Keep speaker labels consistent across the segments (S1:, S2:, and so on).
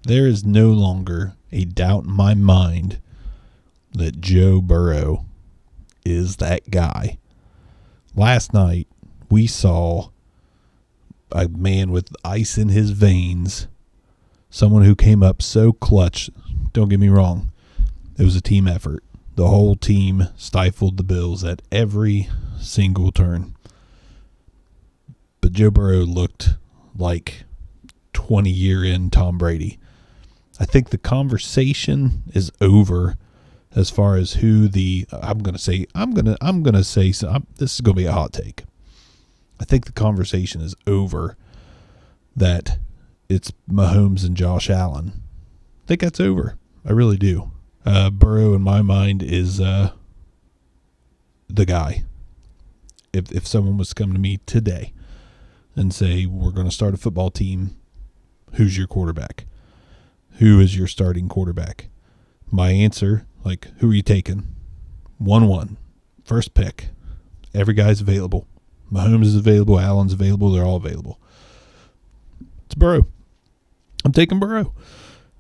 S1: There is no longer a doubt in my mind that Joe Burrow is that guy. Last night, we saw a man with ice in his veins, someone who came up so clutch. Don't get me wrong. It was a team effort. The whole team stifled the Bills at every single turn. But Joe Burrow looked like 20-year-in Tom Brady. I think the conversation is over as far as who the this is going to be a hot take. I think the conversation is over that it's Mahommes and Josh Allen. I think that's over. I really do. Burrow, in my mind, is the guy. If someone was to come to me today and say, we're going to start a football team, who's your quarterback? Who is your starting quarterback? My answer, who are you taking? 1-1. First pick. Every guy's available. Mahommes is available. Allen's available. They're all available. It's Burrow. I'm taking Burrow.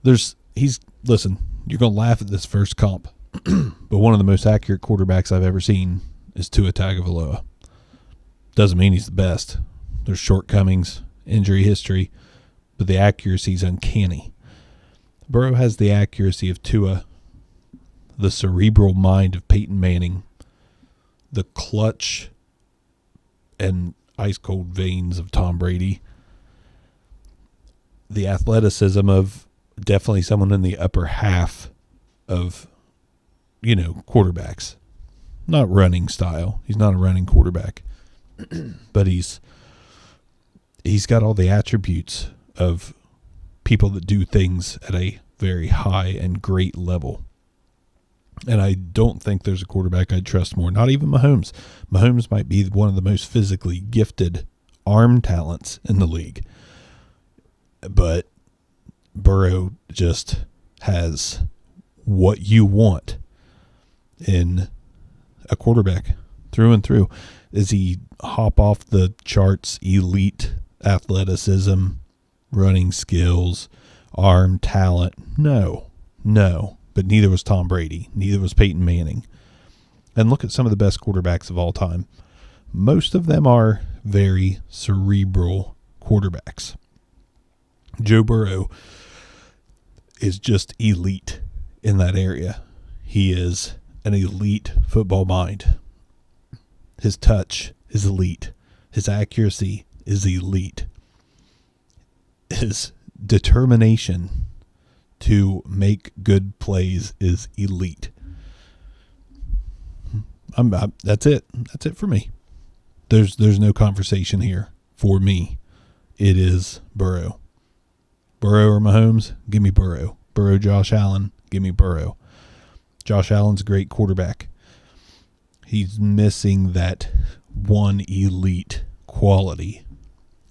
S1: Listen, you're going to laugh at this first comp, but one of the most accurate quarterbacks I've ever seen is Tua Tagovailoa. Doesn't mean he's the best. There's shortcomings, injury history, but the accuracy is uncanny. Burrow has the accuracy of Tua, the cerebral mind of Peyton Manning, the clutch and ice-cold veins of Tom Brady, the athleticism of definitely someone in the upper half of, quarterbacks. Not running style. He's not a running quarterback. But he's got all the attributes of people that do things at a very high and great level. And I don't think there's a quarterback I'd trust more. Not even Mahommes. Mahommes might be one of the most physically gifted arm talents in the league. But Burrow just has what you want in a quarterback through and through. Is he hop off the charts, elite athleticism, running skills, arm talent? No. But neither was Tom Brady. Neither was Peyton Manning. And look at some of the best quarterbacks of all time. Most of them are very cerebral quarterbacks. Joe Burrow is just elite in that area. He is an elite football mind. His touch is elite. His accuracy is elite. His determination to make good plays is elite. That's it. That's it for me. There's no conversation here for me. It is Burrow. Burrow or Mahommes? Give me Burrow. Burrow, Josh Allen? Give me Burrow. Josh Allen's a great quarterback. He's missing that one elite quality,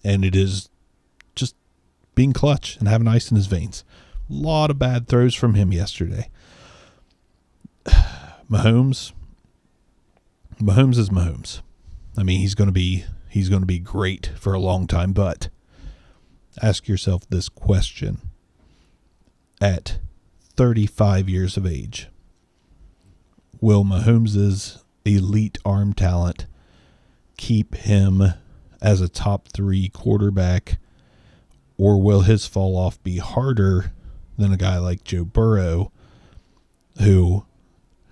S1: and it is just being clutch and having ice in his veins. A lot of bad throws from him yesterday. Mahommes is Mahommes. I mean, he's going to be great for a long time, but ask yourself this question. At 35 years of age, will Mahommes' elite arm talent keep him as a top 3 quarterback, or will his fall off be harder than a guy like Joe Burrow, who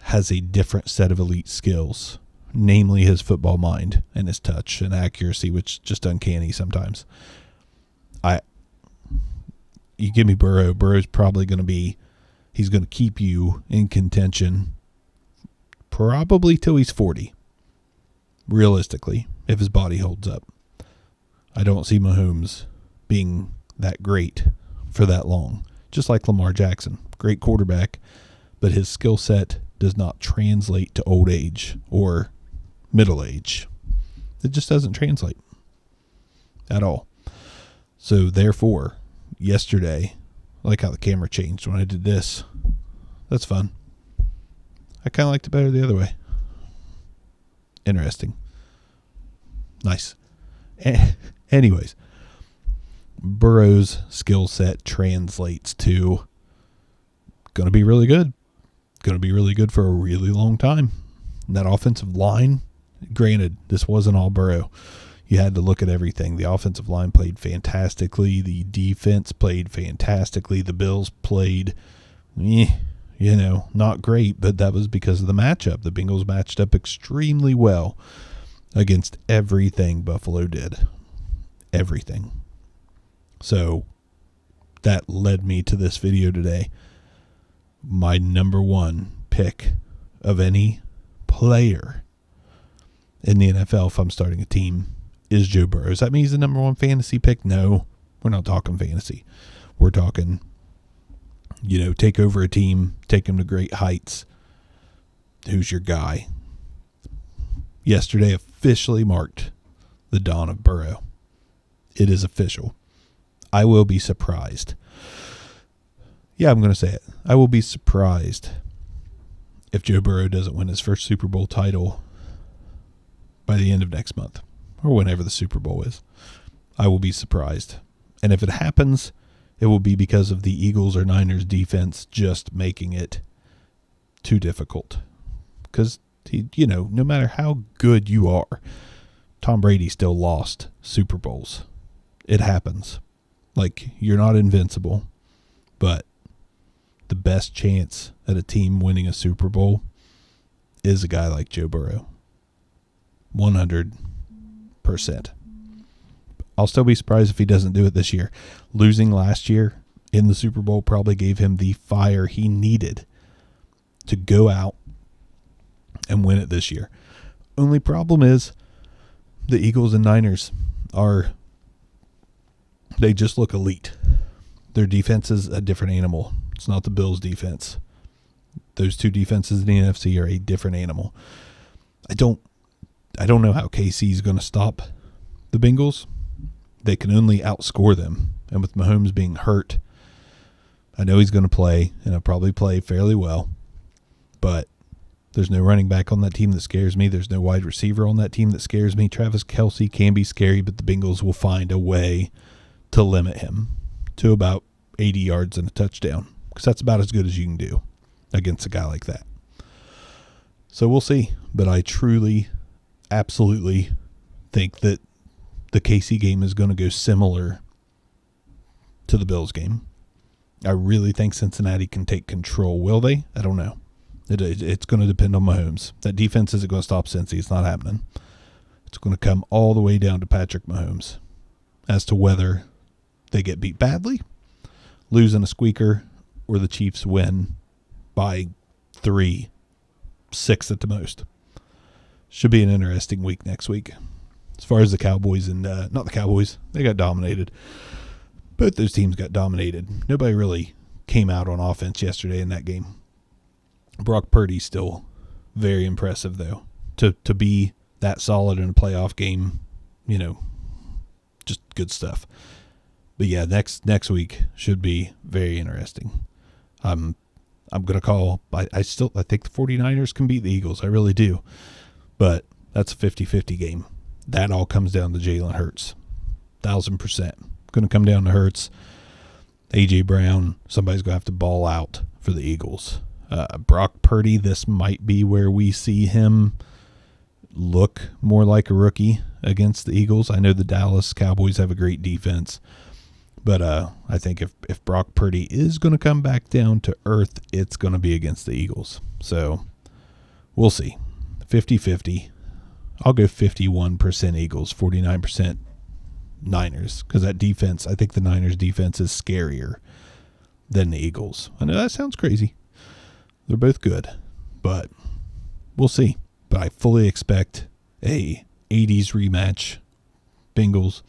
S1: has a different set of elite skills, namely his football mind and his touch and accuracy, which is just uncanny sometimes. You give me Burrow. Burrow's probably going to be, he's going to keep you in contention probably till he's 40, realistically, if his body holds up. I don't see Mahommes being that great for that long. Just like Lamar Jackson, great quarterback, but his skill set does not translate to old age or middle age. It just doesn't translate at all. So therefore, yesterday, I like how the camera changed when I did this. That's fun. I kind of liked it better the other way. Interesting. Nice. Anyways, Burrow's skill set translates to going to be really good. Going to be really good for a really long time. And that offensive line, granted, this wasn't all Burrow. You had to look at everything. The offensive line played fantastically. The defense played fantastically. The Bills played, not great, but that was because of the matchup. The Bengals matched up extremely well against everything Buffalo did. Everything. So that led me to this video today. My number one pick of any player in the NFL, if I'm starting a team, is Joe Burrow. Does that mean he's the number one fantasy pick? No, we're not talking fantasy. We're talking, take over a team, take them to great heights. Who's your guy? Yesterday officially marked the dawn of Burrow. It is official. I will be surprised. Yeah, I'm going to say it. I will be surprised if Joe Burrow doesn't win his first Super Bowl title by the end of next month or whenever the Super Bowl is. I will be surprised. And if it happens, it will be because of the Eagles or Niners defense just making it too difficult. Because, no matter how good you are, Tom Brady still lost Super Bowls. It happens. Like, you're not invincible, but the best chance at a team winning a Super Bowl is a guy like Joe Burrow. 100%. I'll still be surprised if he doesn't do it this year. Losing last year in the Super Bowl probably gave him the fire he needed to go out and win it this year. Only problem is the Eagles and Niners they just look elite. Their defense is a different animal. It's not the Bills' defense. Those two defenses in the NFC are a different animal. I don't know how KC is going to stop the Bengals. They can only outscore them. And with Mahommes being hurt, I know he's going to play, and he'll probably play fairly well. But there's no running back on that team that scares me. There's no wide receiver on that team that scares me. Travis Kelce can be scary, but the Bengals will find a way to limit him to about 80 yards and a touchdown, because that's about as good as you can do against a guy like that. So we'll see. But I truly, absolutely think that the KC game is going to go similar to the Bills game. I really think Cincinnati can take control. Will they? I don't know. It's going to depend on Mahommes. That defense isn't going to stop Cincy. It's not happening. It's going to come all the way down to Patrick Mahommes as to whether they get beat badly, lose in a squeaker, or the Chiefs win by 3, 6 at the most. Should be an interesting week next week. As far as the Cowboys and not the Cowboys, they got dominated. Both those teams got dominated. Nobody really came out on offense yesterday in that game. Brock Purdy's still very impressive, though. To be that solid in a playoff game, just good stuff. But yeah, next week should be very interesting. I'm gonna call. I think the 49ers can beat the Eagles. I really do. But that's a 50-50 game. That all comes down to Jalen Hurts. 1,000%. Going to come down to Hurts. A.J. Brown, somebody's going to have to ball out for the Eagles. Brock Purdy, this might be where we see him look more like a rookie against the Eagles. I know the Dallas Cowboys have a great defense. But I think if Brock Purdy is going to come back down to earth, it's going to be against the Eagles. So we'll see. 50-50. I'll go 51% Eagles, 49% Niners, because that defense, I think the Niners defense is scarier than the Eagles. I know that sounds crazy. They're both good, but we'll see. But I fully expect a 80s rematch, Bengals,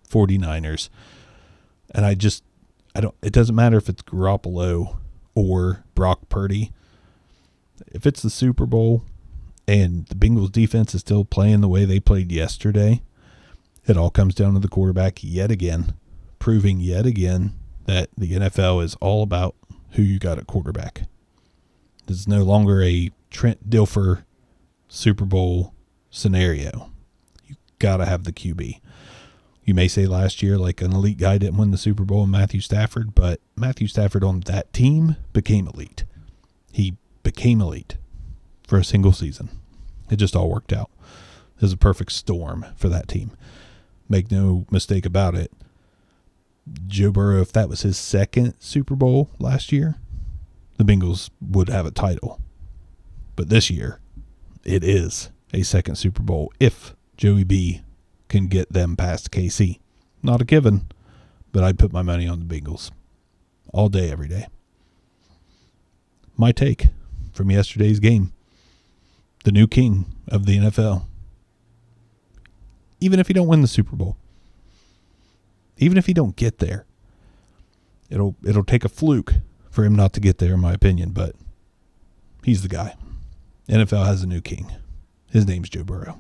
S1: 49ers. And it doesn't matter if it's Garoppolo or Brock Purdy. If it's the Super Bowl and the Bengals defense is still playing the way they played yesterday, it all comes down to the quarterback yet again, proving yet again that the NFL is all about who you got at quarterback. This is no longer a Trent Dilfer Super Bowl scenario. You got to have the QB. You may say last year, like, an elite guy didn't win the Super Bowl in Matthew Stafford, but Matthew Stafford on that team became elite. He became elite for a single season. It just all worked out. It was a perfect storm for that team. Make no mistake about it. Joe Burrow, if that was his second Super Bowl last year, the Bengals would have a title. But this year, it is a second Super Bowl if Joey B can get them past KC. Not a given, but I'd put my money on the Bengals all day, every day. My take from yesterday's game. The new king of the NFL. Even if he don't win the Super Bowl. Even if he don't get there. It'll take a fluke for him not to get there, in my opinion, but he's the guy. NFL has a new king. His name's Joe Burrow.